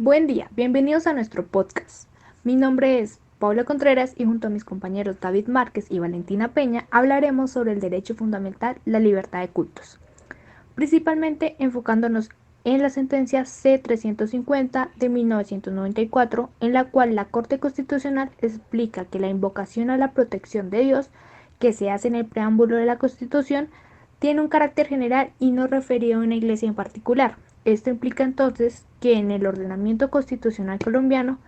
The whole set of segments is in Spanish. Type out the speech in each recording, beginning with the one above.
Buen día, bienvenidos a nuestro podcast. Mi nombre es Paula Contreras y junto a mis compañeros David Márquez y Valentina Peña hablaremos sobre el derecho fundamental, la libertad de cultos, principalmente enfocándonos en la sentencia C-350 de 1994, en la cual la Corte Constitucional explica que la invocación a la protección de Dios, que se hace en el preámbulo de la Constitución, tiene un carácter general y no referido a una iglesia en particular. Esto implica entonces que en el ordenamiento constitucional colombiano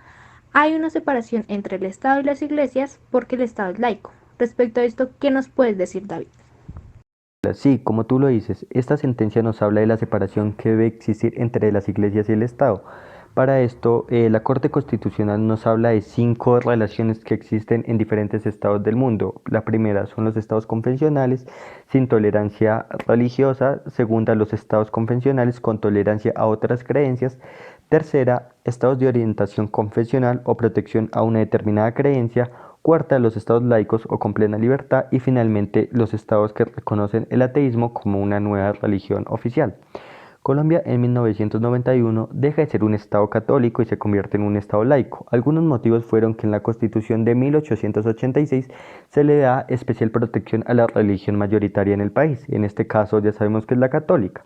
hay una separación entre el Estado y las iglesias porque el Estado es laico. Respecto a esto, ¿qué nos puedes decir, David? Sí, como tú lo dices, esta sentencia nos habla de la separación que debe existir entre las iglesias y el Estado. Para esto, la Corte Constitucional nos habla de 5 relaciones que existen en diferentes estados del mundo. La primera son los estados confesionales sin tolerancia religiosa. Segunda, los estados confesionales con tolerancia a otras creencias. Tercera, estados de orientación confesional o protección a una determinada creencia. Cuarta, los estados laicos o con plena libertad. Y finalmente, los estados que reconocen el ateísmo como una nueva religión oficial. Colombia en 1991 deja de ser un estado católico y se convierte en un estado laico. Algunos motivos fueron que en la Constitución de 1886 se le da especial protección a la religión mayoritaria en el país. En este caso ya sabemos que es la católica.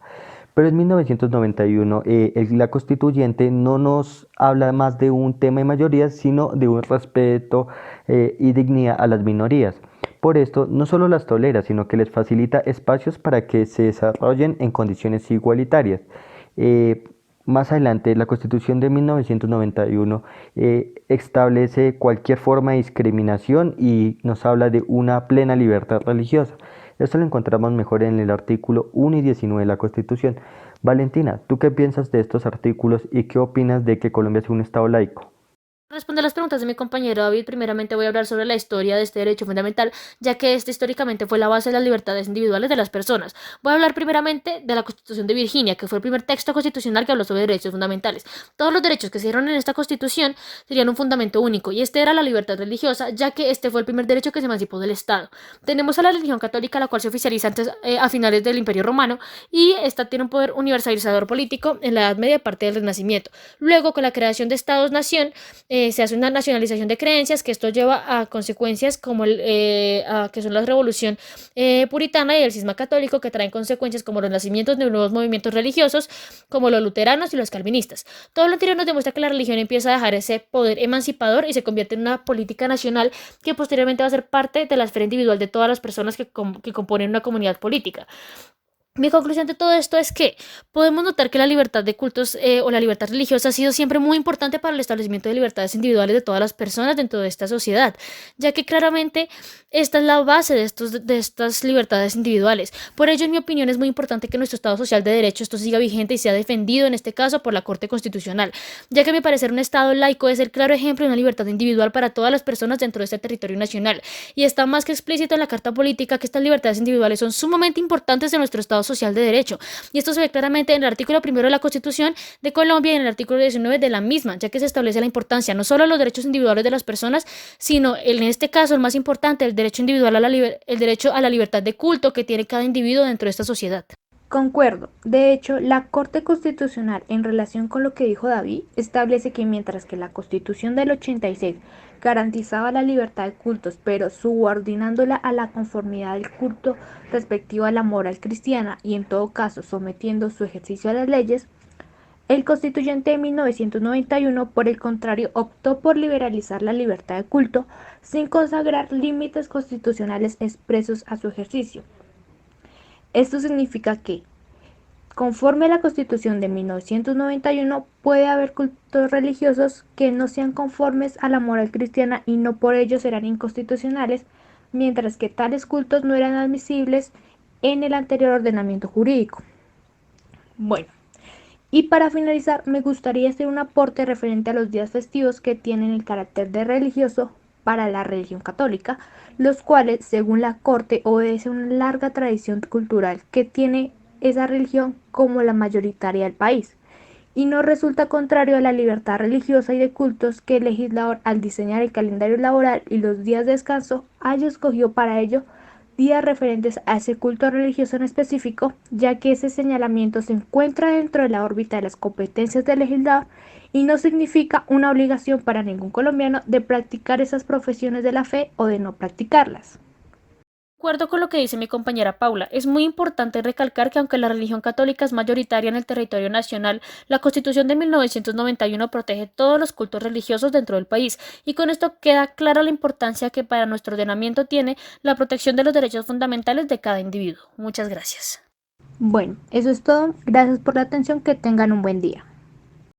Pero en 1991 la constituyente no nos habla más de un tema de mayorías, sino de un respeto y dignidad a las minorías. Por esto, no solo las tolera, sino que les facilita espacios para que se desarrollen en condiciones igualitarias. Eh, Más adelante, la Constitución de 1991 establece cualquier forma de discriminación y nos habla de una plena libertad religiosa. Esto lo encontramos mejor en el artículo 1 y 19 de la Constitución. Valentina, ¿tú qué piensas de estos artículos y qué opinas de que Colombia sea un estado laico? Responde a las preguntas de mi compañero David. Primeramente voy a hablar sobre la historia de este derecho fundamental, ya que este históricamente fue la base de las libertades individuales de las personas. Voy a hablar primeramente de la Constitución de Virginia, que fue el primer texto constitucional que habló sobre derechos fundamentales. Todos los derechos que se dieron en esta Constitución serían un fundamento único, y este era la libertad religiosa, ya que este fue el primer derecho que se emancipó del Estado. Tenemos a la religión católica, la cual se oficializa a finales del Imperio Romano, y esta tiene un poder universalizador político en la Edad Media, parte del Renacimiento. Luego, con la creación de Estados-nación, se hace una nacionalización de creencias, que esto lleva a consecuencias como que son la revolución puritana y el cisma católico, que traen consecuencias como los nacimientos de nuevos movimientos religiosos como los luteranos y los calvinistas. Todo lo anterior nos demuestra que la religión empieza a dejar ese poder emancipador y se convierte en una política nacional que posteriormente va a ser parte de la esfera individual de todas las personas que componen una comunidad política. Mi conclusión de todo esto es que podemos notar que la libertad de cultos o la libertad religiosa ha sido siempre muy importante para el establecimiento de libertades individuales de todas las personas dentro de esta sociedad, ya que claramente esta es la base de estas libertades individuales. Por ello, en mi opinión, es muy importante que nuestro Estado social de derecho esto siga vigente y sea defendido en este caso por la Corte Constitucional, ya que a mi parecer un Estado laico es el claro ejemplo de una libertad individual para todas las personas dentro de este territorio nacional, y está más que explícito en la Carta Política que estas libertades individuales son sumamente importantes en nuestro Estado social de derecho, y esto se ve claramente en el artículo primero de la Constitución de Colombia y en el artículo 19 de la misma, ya que se establece la importancia no solo de los derechos individuales de las personas, sino en este caso el más importante, el derecho individual el derecho a la libertad de culto que tiene cada individuo dentro de esta sociedad. Concuerdo. De hecho, la Corte Constitucional, en relación con lo que dijo David, establece que mientras que la Constitución del 86 garantizaba la libertad de cultos, pero subordinándola a la conformidad del culto respectivo a la moral cristiana y en todo caso sometiendo su ejercicio a las leyes, el constituyente de 1991, por el contrario, optó por liberalizar la libertad de culto sin consagrar límites constitucionales expresos a su ejercicio. Esto significa que, conforme a la Constitución de 1991, puede haber cultos religiosos que no sean conformes a la moral cristiana y no por ello serán inconstitucionales, mientras que tales cultos no eran admisibles en el anterior ordenamiento jurídico. Bueno, y para finalizar, me gustaría hacer un aporte referente a los días festivos que tienen el carácter de religioso para la religión católica, los cuales, según la Corte, obedecen una larga tradición cultural que tiene esa religión como la mayoritaria del país, y no resulta contrario a la libertad religiosa y de cultos que el legislador, al diseñar el calendario laboral y los días de descanso, haya escogido para ello días referentes a ese culto religioso en específico, ya que ese señalamiento se encuentra dentro de la órbita de las competencias del legislador y no significa una obligación para ningún colombiano de practicar esas profesiones de la fe o de no practicarlas. De acuerdo con lo que dice mi compañera Paula, es muy importante recalcar que aunque la religión católica es mayoritaria en el territorio nacional, la Constitución de 1991 protege todos los cultos religiosos dentro del país, y con esto queda clara la importancia que para nuestro ordenamiento tiene la protección de los derechos fundamentales de cada individuo. Muchas gracias. Bueno, eso es todo. Gracias por la atención. Que tengan un buen día.